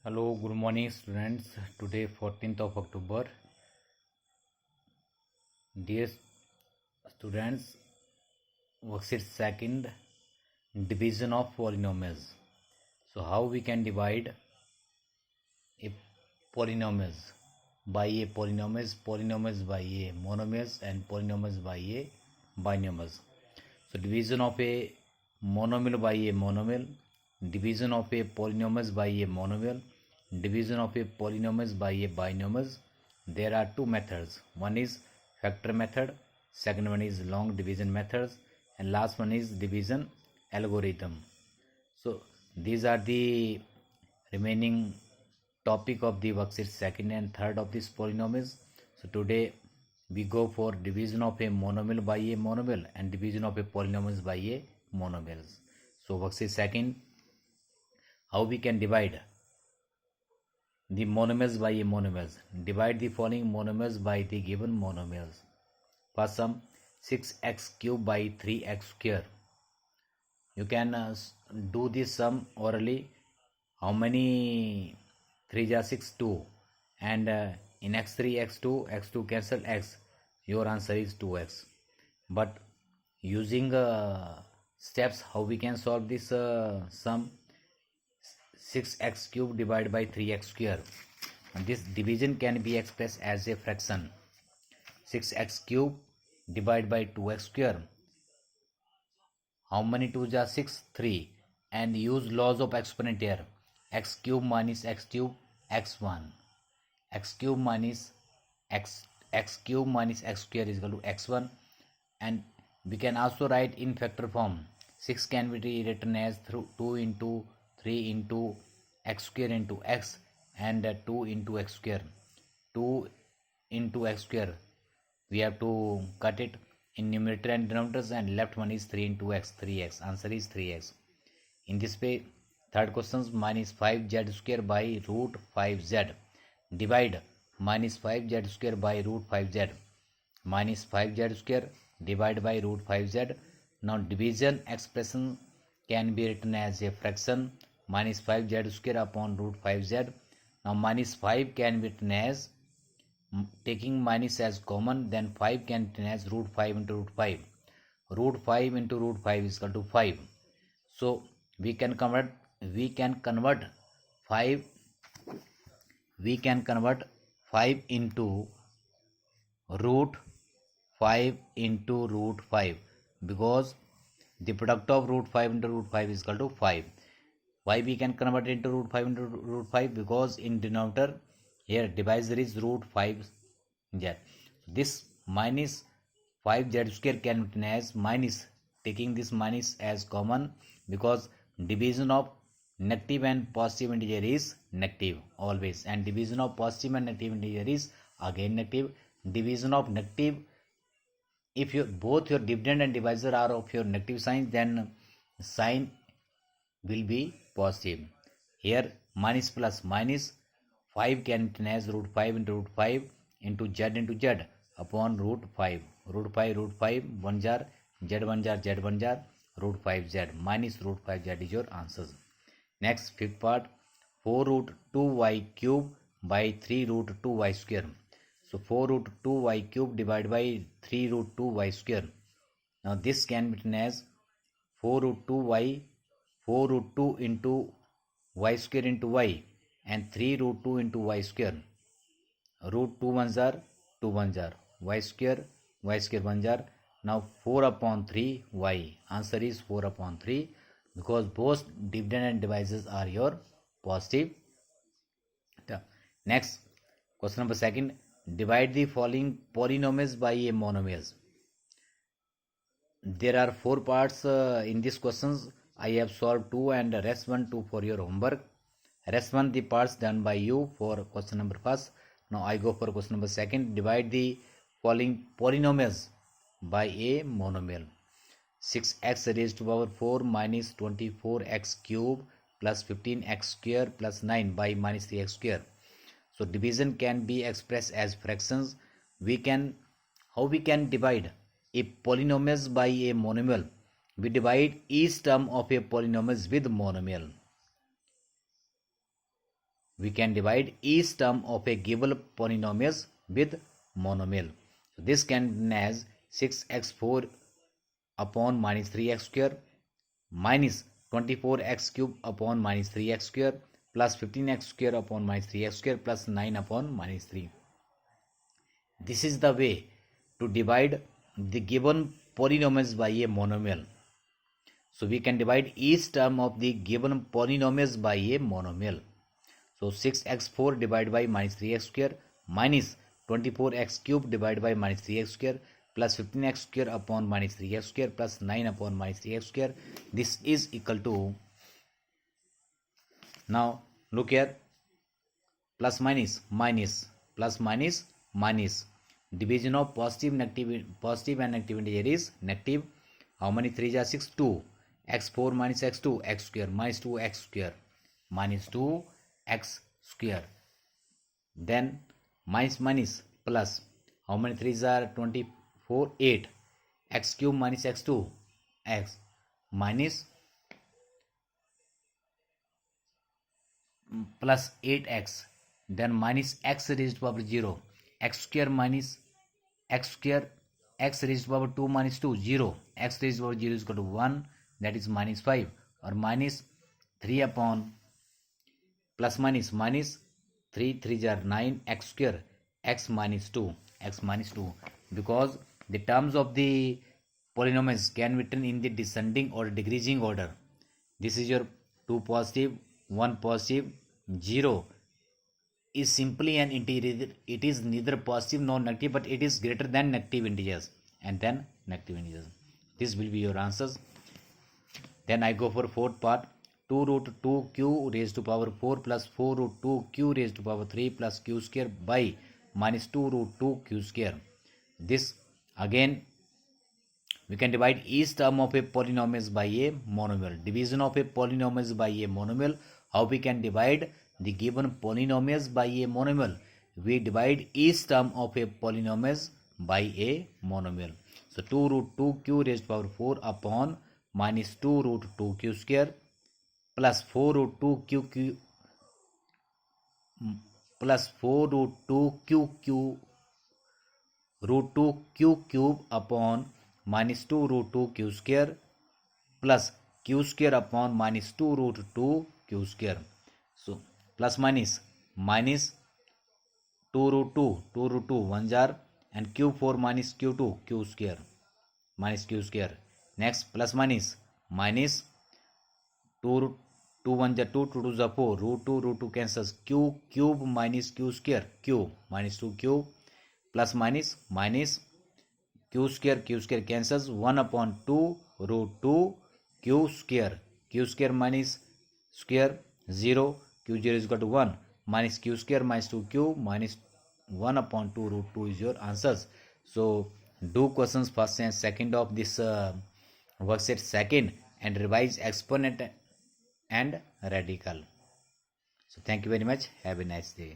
Hello, good morning students. Today 14th of October. Dear students, worksheet second, division of polynomials. So how we can divide a polynomials by a polynomials by a monomials and polynomials by a binomials. So division of a monomial by a monomial, division of a polynomials by a monomial, division of a polynomials by a binomials. There are two methods. One is factor method, second one is long division methods, and last one is division algorithm. So these are the remaining topic of the worksheet second and third of this polynomials. So today we go for division of a monomial by a monomial and division of a polynomials by a monomials. So worksheet second, how we can divide the monomials by a monomials. Divide the following monomials by the given monomials. First sum, 6x cube by 3x square. You can do this sum orally. How many 3 are 6, 2, and in x3 x2 cancel x, your answer is 2x. But using steps, how we can solve this sum, 6x cube divided by 3x square. And this division can be expressed as a fraction. 6x cube divided by 2x square. How many 2s are 6? 3. And use laws of exponent here. X cube minus x cube, x1. X cube minus x cube minus x square is equal to x1. And we can also write in factor form. 6 can be written as 2 into 3 into x square into x, and 2 into x square. 2 into x square. We have to cut it in numerator and denominators, and left one is 3 into x, 3x. Answer is 3x. In this way, third question, minus 5z square by root 5z. Divide minus 5z square by root 5z. Minus 5z square divided by root 5z. Now division expression can be written as a fraction, minus 5z square upon root 5z. Now minus 5 can be written as, taking minus as common, then 5 can be written as root 5 into root 5. Root 5 into root 5 is equal to 5. So we can convert 5 into root 5 into root 5, because the product of root 5 into root 5 is equal to 5. Why we can convert it into root 5 into root 5? Because in denominator here divisor is root 5z. This minus 5z square can be written as minus, taking this minus as common, because division of negative and positive integer is negative always, and division of positive and negative integer is again negative. Division of negative, if both your dividend and divisor are of your negative signs, then sign will be positive. Here minus plus minus, 5 can be written as root 5 into root 5 into z upon root 5. Root 5 1 jar, z1 jar, z1 jar, root 5z minus root 5z is your answers. Next, fifth part, 4 root 2y cube by 3 root 2y square. So 4 root 2y cube divided by 3 root 2y square. Now this can be written as 4 root 2 into y square into y, and 3 root 2 into y square. Root 2 ones are 2 ones are, y square 1 jar. Now 4 upon 3 y. Answer is 4 upon 3, because both dividend and divisors are your positive. Next, question number second, divide the following polynomials by a monomials. There are 4 parts in these questions. I have solved 2 and rest 1 2 for your homework. Rest 1 the parts done by you for question number first. Now I go for question number second. Divide the following polynomials by a monomial. 6x raised to power 4 minus 24x cube plus 15x square plus 9 by minus 3x square. So division can be expressed as fractions. How we can divide a polynomials by a monomial? We divide each term of a polynomial with monomial. we can divide each term of a given polynomial with monomial. So this can be written as 6x4 upon minus 3x square minus 24x cube upon minus 3x square plus 15x square upon minus 3x square plus 9 upon minus 3. This is the way to divide the given polynomials by a monomial. So we can divide each term of the given polynomials by a monomial. So 6x4 divided by minus 3x square minus 24x cube divided by minus 3x square plus 15x square upon minus 3x square plus 9 upon minus 3x square. This is equal to, now look here, plus minus minus plus minus minus. Division of positive and negative integer is negative. How many 3s are 6? 2. x4 minus x2, x square minus 2x square minus 2x square. Then minus minus plus. How many 3s are 24? 8. x cube minus x2, x minus plus 8x. Then minus x raised to power 0. X square minus x square, x raised to power 2 minus 2, 0. X raised to power 0 is equal to 1, that is minus 5, or minus 3 upon plus minus minus 3 3s are 9 x square, x minus 2, x minus 2, because the terms of the polynomials can be written in the descending or decreasing order. This is your 2 positive, 1 positive, 0 is simply an integer. It is neither positive nor negative, but it is greater than negative integers, and then negative integers. This will be your answers. Then I go for fourth part. 2 root 2 q raised to power 4 plus 4 root 2 q raised to power 3 plus q square by minus 2 root 2 q square. This again we can divide each term of a polynomial by a monomial. Division of a polynomial by a monomial. How we can divide the given polynomials by a monomial? We divide each term of a polynomial by a monomial. So 2 root 2 q raised to power 4 upon minus 2 root 2 q square plus 4 root 2 q plus 4 root 2 q root 2 q cube upon minus 2 root 2 q square plus q square upon minus 2 root 2 q square. So plus minus minus 2 root 2 1 jar and q4 minus q2 q square minus q square. Next plus minus minus 2 root 2 1 jar 2 2 2 jar 4 root 2 cancels q cube minus q square cube minus 2 cube plus minus minus q square cancels 1 upon 2 root 2 q square minus square 0, q0 is equal to 1 minus q square minus 2q minus 1 upon 2 root 2 is your answers. So do questions first and second of this worksheet second and revise exponent and radical. So thank you very much. Have a nice day.